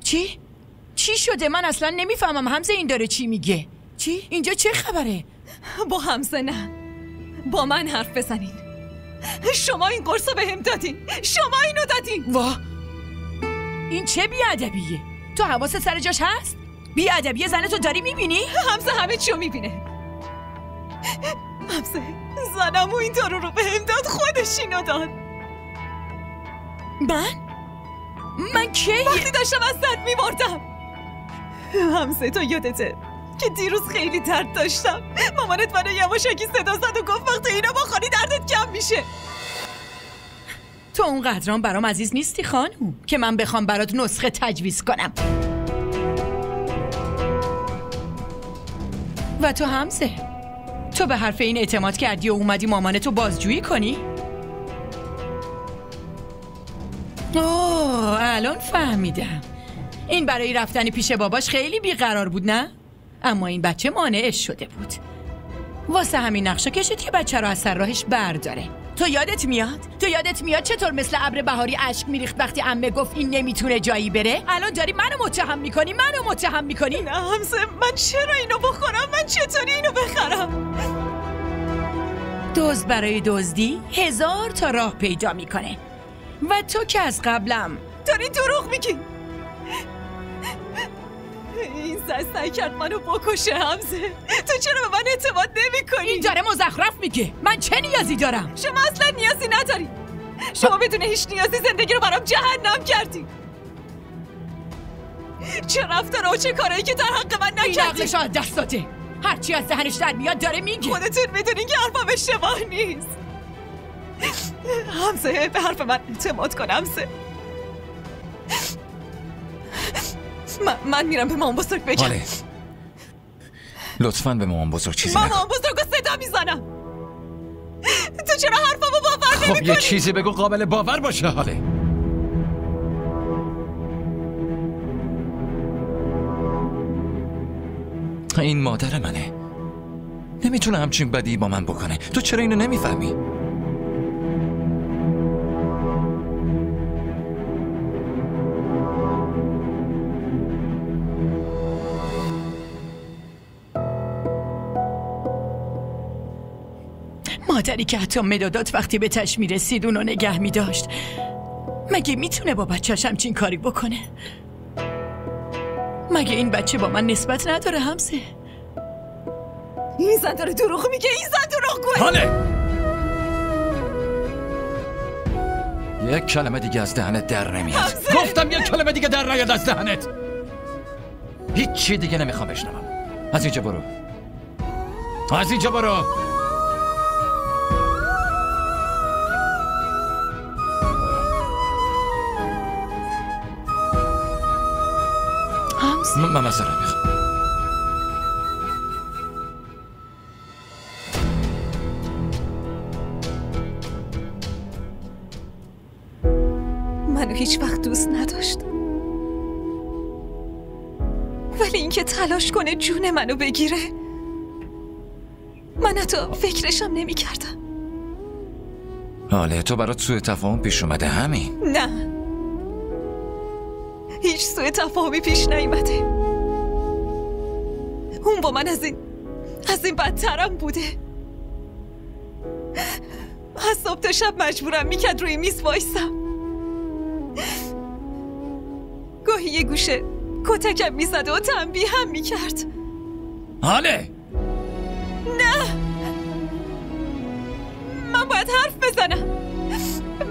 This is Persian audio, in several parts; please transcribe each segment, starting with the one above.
چی؟ چی شده؟ من اصلا نمیفهمم حمزه این داره چی میگه. چی؟ اینجا چه خبره؟ با حمزه نه، با من حرف بزنین. شما این قرصو بهم دادین، شما اینو دادین. واه، این چه بیادبیه؟ تو حواست سر جاش هست؟ بیادبی زنتو داری میبینی؟ حمزه همه چیو میبینه. حمزه زنمو این دارو رو بهم داد، خودش اینو داد. من کی؟ وقتی داشتم از درد میمردم. حمزه تو یادته که دیروز خیلی درد داشتم، مامانت منو یواشکی صدا زد و گفت وقتی اینو بخوری دردت کم میشه. تو اونقدرام برام عزیز نیستی خانوم که من بخوام برات نسخه تجویز کنم. و تو حمزه، تو به حرف این اعتماد کردی و اومدی مامانتو بازجویی کنی؟ اوه، الان فهمیدم. این برای رفتن پیش باباش خیلی بیقرار بود نه؟ اما این بچه مانعش شده بود. واسه همین نقشه کشید که بچه رو از سر راهش برداره. تو یادت میاد چطور مثل ابر بهاری اشک میریخت وقتی عمه گفت این نمیتونه جایی بره؟ الان داری منو متهم میکنی؟ نه حمزه، من چرا اینو بخورم؟ من چطوری اینو بخرم؟ دزد برای دزدی 1000 تا راه پیدا میکنه و تو که از قبلم داری دروغ میگی. این زن سعی کرد منو بکشه. حمزه تو چرا به من اعتماد نمی‌کنی؟ این داره مزخرف میگه. من چه نیازی دارم؟ شما اصلا نیازی نداری. شما بدون هیچ نیازی زندگی رو برام جهنم کردی. چه رفتار و چه کارایی که در حق من نکردی. این عقلش از دست داده. هرچی از ذهنش در میاد داره میگه. خودتون میدونین که حرفم اشتباه نیست. حمزه به حرف من اعتماد کن. حمزه من میرم به مامان بزرگ بگم. حاله لطفاً به مامان بزرگ چیزی نگو. مامان بزرگ رو صدا میزنم. تو چرا حرفمو باور نمی‌کنی؟ خب یه چیزی بگو قابل باور باشه. حاله این مادر منه، نمیتونه همچین بدی با من بکنه. تو چرا اینو نمیفهمی؟ مادری که حتی مدادات وقتی به تش میرسید اونو نگه میداشت، مگه میتونه با بچه‌ش همچین کاری بکنه؟ مگه این بچه با من نسبت نداره حمزه؟ این زن داره دروغ میگه. این زن دروغگوه. حاله یک کلمه دیگه از دهنت در نمیاد. گفتم یک کلمه دیگه در نیاد از دهنت. هیچ چی دیگه نمیخوام بشنوم. از اینجا برو. من مسئله میخوام. منو هیچ وقت دوست نداشت، ولی اینکه تلاش کنه جون منو بگیره من حتی فکرشم نمی کردم. حاله تو برات سوء تفاهم پیش اومده همین؟ نه، هیچ سوء تفاهمی پیش نیومده. اون با من از این بدترم بوده. از صبح تا شب مجبورم میکرد روی میز وایسم. گاهی یه گوشه کتکم میزد و تنبیه هم میکرد. حاله نه، من باید حرف بزنم.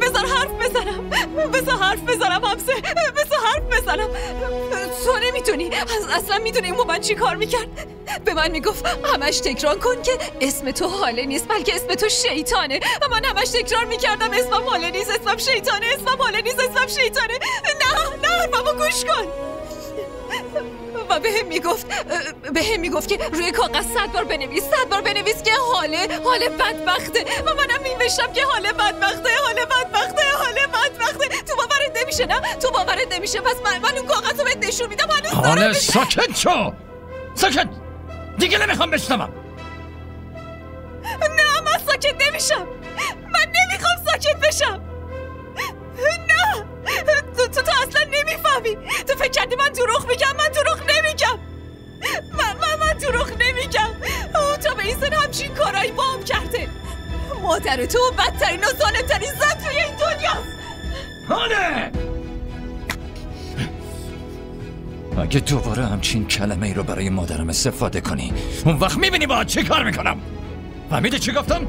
بذار حرف بزنم حمزه. بذار حرف بزنم. تو نمیتونی. اصلا میدونی اون با من چی کار میکرد؟ به من میگفت همش تکرار کن که اسم تو حاله نیست بلکه اسم تو شیطانه. و من همش تکرار میکردم اسمم حاله نیست، اسمم شیطانه، اسمم حاله نیست، اسمم شیطانه. نه حرفمو گوش کن. و بهم میگفت که روی کاغذ 100 بار بنویس که حاله بدبخته. و منم می‌نوشتم که حاله بدبخته. تو باورت نمیشه نه؟ تو باورت نمیشه. پس من اون کاغذ رو بهت نشون میدم. حاله ساکت شو. ساکت. دیگه نمیخوام بشنوم. نه من ساکت نمیشم. من نمیخوام ساکت بشم. نه تو اصلا نمیفهمی. تو فکر کردی من پدر تو بدترین و ظالمترین زن توی این دنیاست. هانه اگه دوباره همچین کلمه ای رو برای مادرم استفاده کنی اون وقت میبینی باید چه کار میکنم. فهمیدی چی گفتم؟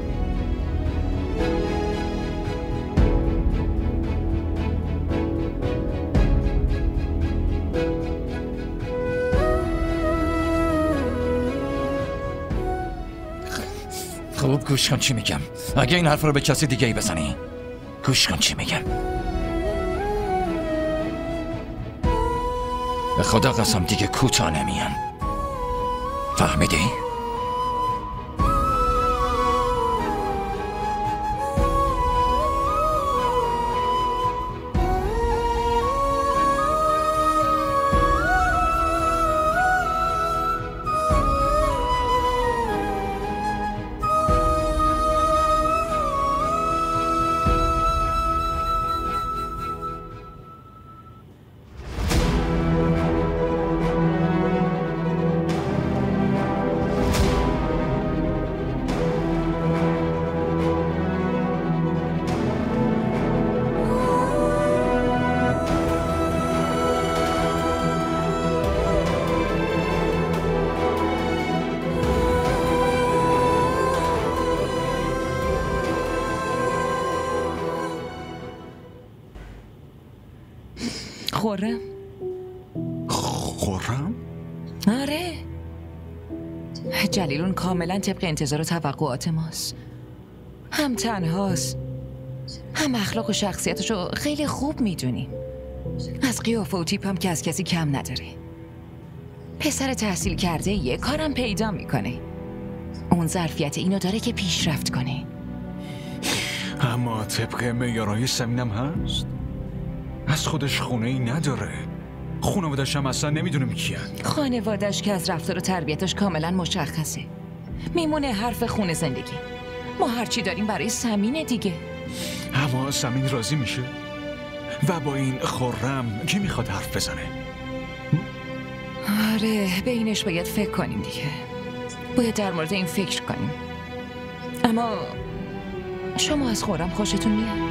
خوب گوش کن چی میگم. اگه این حرف رو به کسی دیگه ای بزنی گوش کن چی میگم. به خدا قسم دیگه کوتاه نمیام. فهمیدی؟ خورم؟ خورم؟ آره جلیلون کاملا طبق انتظار و توقعات ماست. هم تنهاست هم اخلاق و شخصیتشو خیلی خوب میدونیم. از قیافه و تیپ هم که از کسی کم نداره. پسر تحصیل کرده یه کارم پیدا میکنه. اون ظرفیت اینو داره که پیشرفت کنه. اما طبق معیارهای سمینم هست. از خودش خونه ای نداره. خانوادش هم اصلا نمیدونم کیه. خانوادش که از رفتار و تربیتش کاملا مشخصه. میمونه حرف خونه زندگی. ما هرچی داریم برای سمینه دیگه. اما سمین راضی میشه و با این خرم کی میخواد حرف بزنه؟ آره به اینش باید فکر کنیم دیگه. باید در مورد این فکر کنیم. اما شما از خرم خوشتون میاد؟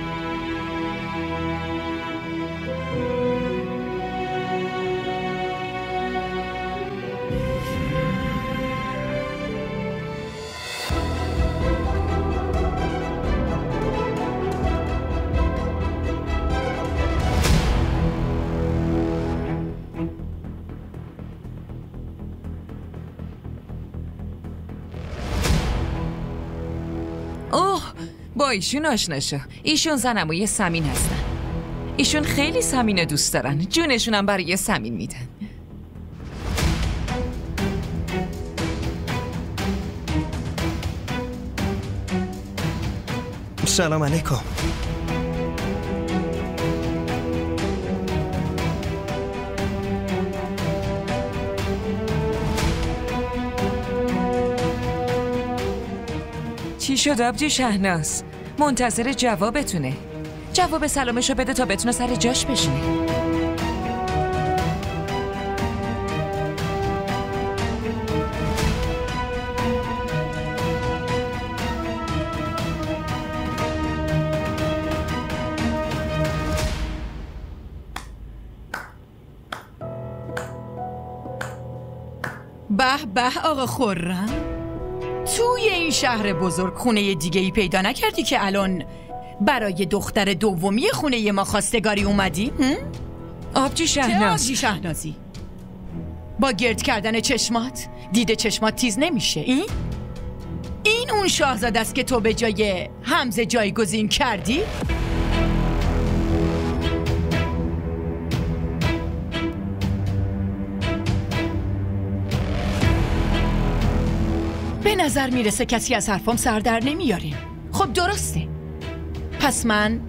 با ایشون آشنا شو. ایشون زن عموی سمین هستن. ایشون خیلی سمین دوست دارن. جونشون هم برای سمین میدن. سلام علیکم. چی شد آبجی شهناز؟ منتظر جوابتونه. جواب سلامشو بده تا بتونه سر جاش بشینه. به به آقا خرم، توی این شهر بزرگ خونه دیگه ای پیدا نکردی که الان برای دختر دومی خونه ما خواستگاری اومدی؟ آبجی شهناز. آبجی شهنازی؟ با گرد کردن چشمات دید چشمات تیز نمیشه. این اون شاهزاده است که تو به جای حمزه جایگزین کردی؟ به نظر میرسه کسی از حرفام سر در نمیاره. خب درسته، پس من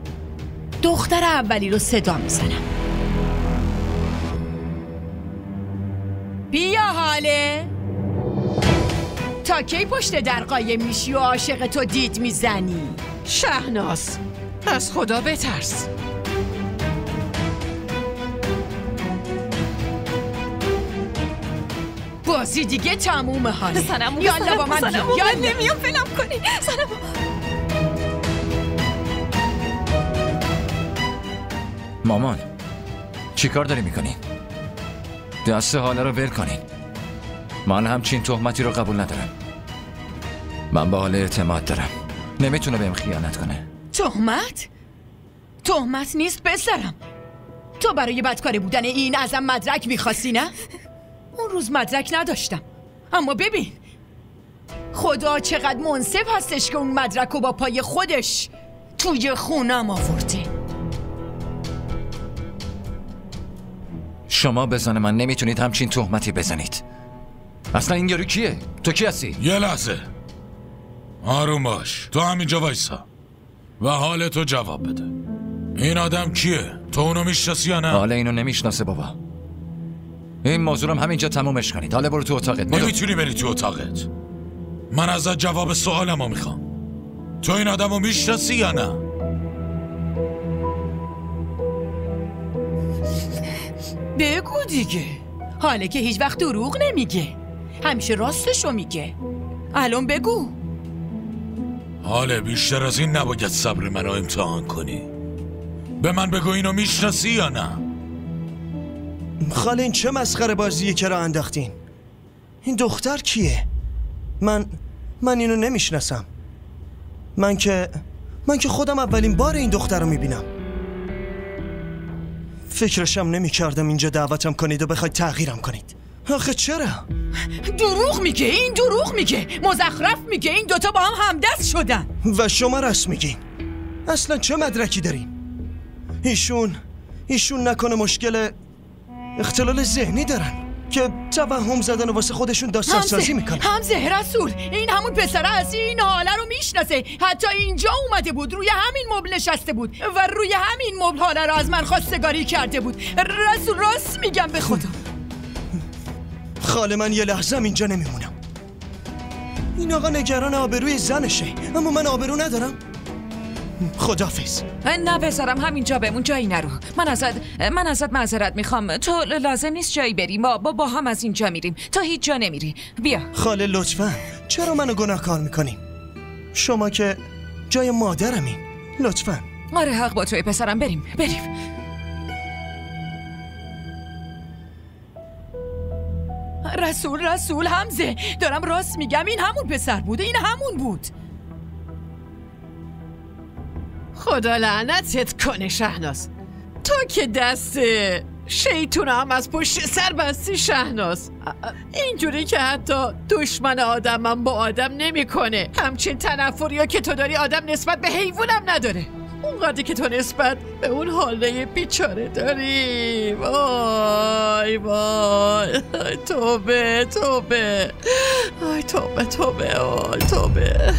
دختر اولی رو صدا میزنم. بیا حاله، تا کی پشت در قایم میشی و عاشق تو دید میزنی؟ شهناز از خدا بترس. بازی دیگه تمومه حاله. سنمو یالا با من بیا. یالا نمیام فیلم کنی. سنمو مامان چی کار داری میکنین؟ دست حاله رو ول کنین. من همچین تهمتی رو قبول ندارم. من به حاله اعتماد دارم. نمیتونه بهم خیانت کنه. تهمت؟ تهمت نیست پسرم. تو برای بدکاری بودن این ازم مدرک میخواستی نه؟ اون روز مدرک نداشتم، اما ببین خدا چقدر منصف هستش که اون مدرک رو با پای خودش توی خونم آورده. شما بزن من نمیتونید همچین تهمتی بزنید. اصلا این یارو کیه؟ تو کی هستی؟ یه لحظه آروم باش. تو همینجا وایسا و حال تو جواب بده. این آدم کیه؟ تو اونو میشناسی یا نه؟ حالا اینو نمیشناسه بابا. این موضوعم همینجا تمومش کنید. حالا برو تو اتاقت. نمیتونی بری تو اتاقت. من ازت جواب سوالمو میخوام. تو این آدمو میشناسی یا نه؟ بگو دیگه. حالا که هیچ وقت دروغ نمیگه، همیشه راستشو میگه. الان بگو. حالا بیشتر از این نباید صبر منو امتحان کنی. به من بگو اینو میشناسی یا نه؟ خاله این چه مسخره بازیه که را انداختین؟ این دختر کیه؟ من اینو نمیشناسم. من که خودم اولین بار این دختر رو میبینم. فکرشم نمیکردم اینجا دعوتم کنید و بخواید تغییرم کنید. آخه چرا؟ دروغ میگه. این دروغ میگه، مزخرف میگه. این دوتا با هم همدست شدن. و شما راست میگین. اصلا چه مدرکی دارین؟ ایشون نکنه مشکل اختلال ذهنی دارن که توهم زدن و واسه خودشون داستان سازی میکنن. حمزه رسول، این همون پسره هستی. این حاله رو میشناسه. حتی اینجا اومده بود، روی همین مبل نشسته بود و روی همین مبل حاله رو از من خواستگاری کرده بود. رسول راست میگم به خدا. خاله من یه لحظه اینجا نمیمونم. این آقا نگران آبروی زنشه، اما من آبرو ندارم. خدافظ. نه پسرم همینجا بمون، جایی نرو. من ازت معذرت میخوام. تو لازم نیست جایی بریم. با هم از اینجا میریم. تو هیچ جا نمیری. بیا. خاله لطفا چرا منو گناهکار میکنیم؟ شما که جای مادرمین. لطفا. آره حق با توی پسرم. بریم. رسول حمزه، دارم راست میگم. این همون پسر بوده. این همون بود. خدا لعنتت کنه شهناز. تو که دست شیطون هم از پشت سر بستی شهناز. اینجوری که حتی دشمن آدمم با آدم نمیکنه. همچین تنفریا که تو داری آدم نسبت به حیوانم نداره. اونقدر که تو نسبت به اون حاله بیچاره داری. وای توبه. آی توبه.